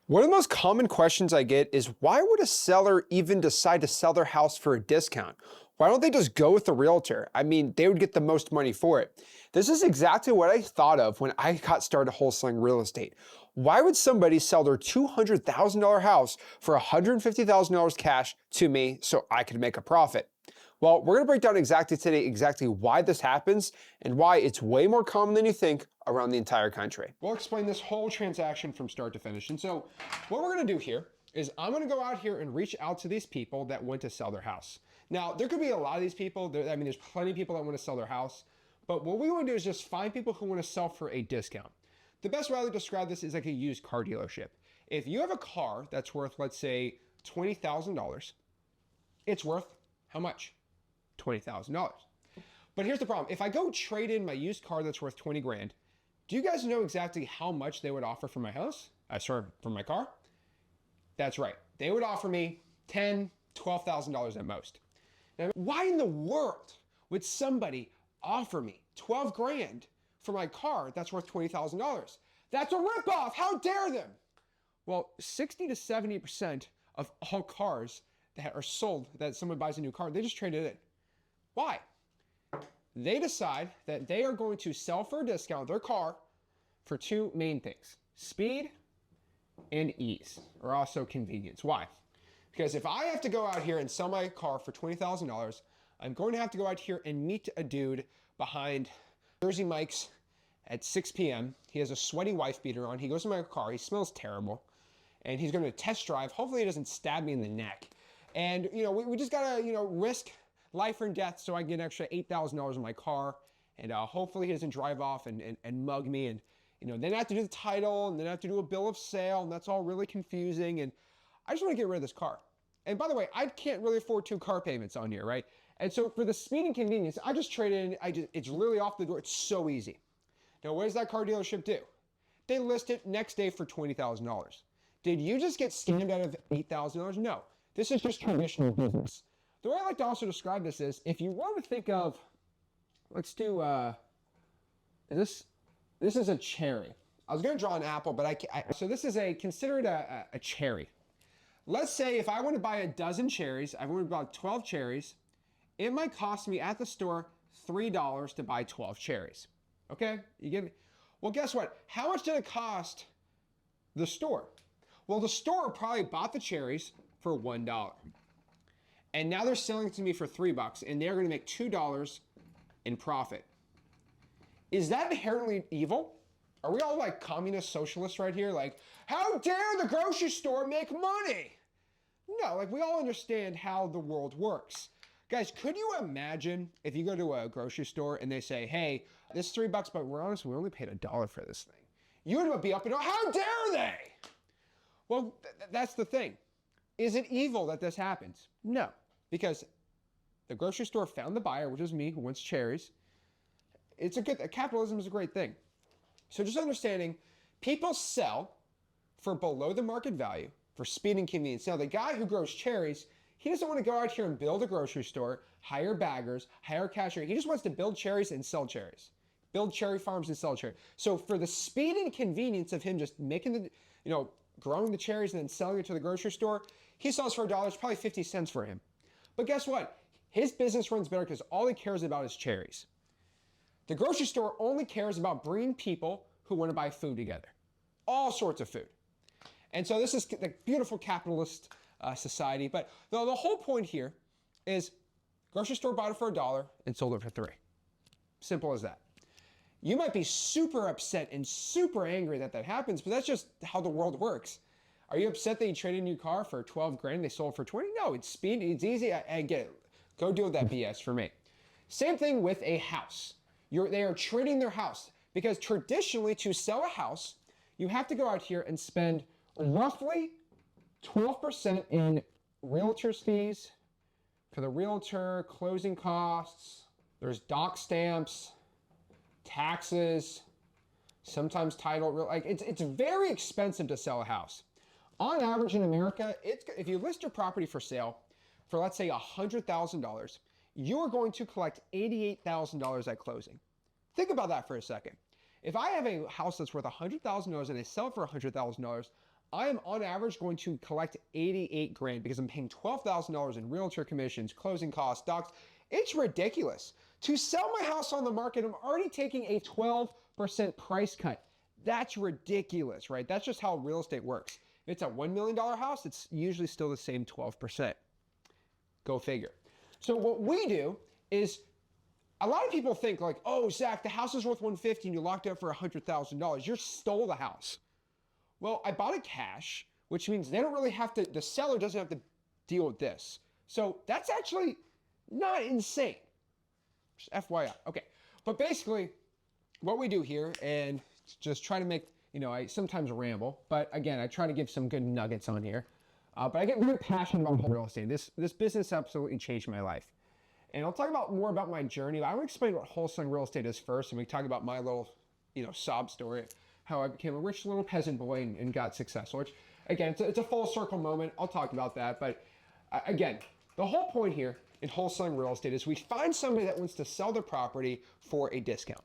One of the most common questions I get is why would a seller even decide to sell their house for a discount? Why don't they just go with the realtor? I mean, they would get the most money for it. This is exactly what I thought of when I got started wholesaling real estate. Why would somebody sell their $200,000 house for $150,000 cash to me so I could make a profit? Well, we're gonna break down exactly why this happens and why it's way more common than you think around the entire country. We'll explain this whole transaction from start to finish. And so what we're gonna do here is I'm gonna go out here and reach out to these people that want to sell their house. Now, there could be a lot of these people. There's plenty of people that want to sell their house. But what we wanna do is just find people who wanna sell for a discount. The best way to describe this is like a used car dealership. If you have a car that's worth, let's say, $20,000, it's worth how much? $20,000. But here's the problem. If I go trade in my used car that's worth 20 grand, do you guys know exactly how much they would offer for my house? For my car? That's right. They would offer me $10,000, $12,000 at most. Now, why in the world would somebody offer me 12 grand for my car that's worth $20,000? That's a ripoff. How dare them? Well, 60 to 70% of all cars that are sold, that someone buys a new car, they just trade it in. Why? They decide that they are going to sell for a discount their car for two main things: speed and ease, or also convenience. Why? Because if I have to go out here and sell my car for $20,000, I'm going to have to go out here and meet a dude behind Jersey Mike's at 6 p.m. He has a sweaty wife beater on. He goes in my car. He smells terrible. And he's going to test drive. Hopefully he doesn't stab me in the neck. And, we just got to, risk life or death so I can get an extra $8,000 in my car. And hopefully he doesn't drive off and mug me. And, then I have to do the title, and then I have to do a bill of sale. And that's all really confusing. And I just want to get rid of this car. And by the way, I can't really afford 2 car payments on here, right? And so for the speed and convenience, I just trade in. It's literally off the door. It's so easy. Now, what does that car dealership do? They list it next day for $20,000. Did you just get scammed out of $8,000? No. This is just traditional business. The way I like to also describe this is, if you want to think of, let's do, this is a cherry. I was going to draw an apple, but so this is consider it a cherry. Let's say if I want to buy a dozen cherries, I want to buy 12 cherries, it might cost me at the store $3 to buy 12 cherries. Okay? You give me, well, guess what? How much did it cost the store? Well, the store probably bought the cherries for $1. And now they're selling it to me for $3, and they're going to make $2 in profit. Is that inherently evil? Are we all like communist socialists right here? Like, how dare the grocery store make money? No, like we all understand how the world works. Guys, could you imagine if you go to a grocery store and they say, hey, this is $3, but we're honest, we only paid $1 for this thing. You would be up and down, how dare they? Well, that's the thing. Is it evil that this happens? No, because the grocery store found the buyer, which is me, who wants cherries. Capitalism is a great thing. So just understanding, people sell for below the market value for speed and convenience. Now, the guy who grows cherries, he doesn't want to go out here and build a grocery store, hire baggers, hire a cashier. He just wants to build cherries and sell cherries. Build cherry farms and sell cherries. So for the speed and convenience of him just making growing the cherries and then selling it to the grocery store, he sells for $1. It's probably 50 cents for him. But guess what? His business runs better because all he cares about is cherries. The grocery store only cares about bringing people who want to buy food together. All sorts of food. And so this is the beautiful capitalist society. But the whole point here is grocery store bought it for $1 and sold it for $3. Simple as that. You might be super upset and super angry that happens, but that's just how the world works. Are you upset that you traded in your car for 12 grand and they sold for 20? No, it's speed, it's easy, I get it. Go deal with that BS for me. Same thing with a house. They are trading their house because traditionally to sell a house, you have to go out here and spend roughly 12% in realtor's fees for the realtor, closing costs, there's doc stamps, taxes, sometimes title. It's very expensive to sell a house. On average in America, if you list your property for sale for, let's say, $100,000, you are going to collect $88,000 at closing. Think about that for a second. If I have a house that's worth $100,000 and I sell it for $100,000, I am on average going to collect 88 grand because I'm paying $12,000 in realtor commissions, closing costs, docs. It's ridiculous. To sell my house on the market, I'm already taking a 12% price cut. That's ridiculous, right? That's just how real estate works. If it's a $1 million house, it's usually still the same 12%. Go figure. So what we do is, a lot of people think like, oh, Zach, the house is worth $150 and you locked it up for $100,000. You stole the house. Well, I bought it cash, which means they don't really have to, the seller doesn't have to deal with this. So that's actually not insane. Just FYI. Okay. But basically, what we do here, and just try to make, I sometimes ramble, but again, I try to give some good nuggets on here. But I get really passionate about real estate. This business absolutely changed my life. And I'll talk more about my journey. I want to explain what wholesaling real estate is first, and we talk about my little, sob story, how I became a rich little peasant boy and got successful. Which, again, it's a full circle moment. I'll talk about that. But again, the whole point here in wholesaling real estate is we find somebody that wants to sell their property for a discount.